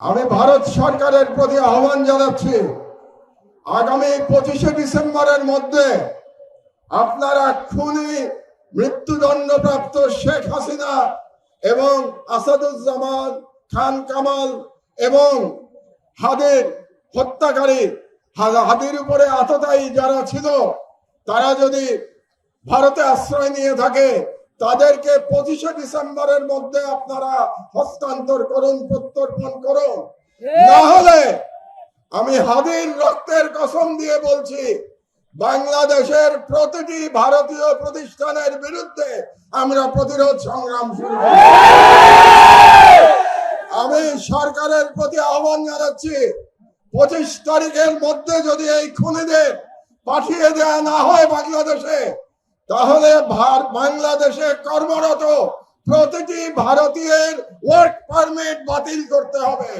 আমি ভারত সরকারের প্রতি আহ্বান জানাচ্ছি, আগামী 25শে ডিসেম্বরের মধ্যে আপনারা খুনি মৃত্যুদণ্ডপ্রাপ্ত শেখ হাসিনা এবং আসাদুজ্জামান খান কামাল এবং হাদির হত্যাকারী হাদির উপরে আততায়ী যারা ছিল, তারা যদি ভারতে আশ্রয় নিয়ে থাকে তাদেরকে 25শে ডিসেম্বরের মধ্যে আপনারা হস্তান্তর করুন, প্রত্যর্পণ করুন। না হলে আমি হাদির রক্তের কসম দিয়ে বলছি, বাংলাদেশের প্রতিটি ভারতীয় প্রতিষ্ঠানের বিরুদ্ধে আমরা প্রতিরোধ সংগ্রাম শুরু করব। আমি সরকারের প্রতি আহ্বান জানাচ্ছি, 25 তারিখের মধ্যে যদি এই খুনিদের পাঠিয়ে দেওয়া না হয় বাংলাদেশে, তাহলে বাংলাদেশে কর্মরত প্রতিটি ভারতীয়ের ওয়ার্ক পারমিট বাতিল করতে হবে।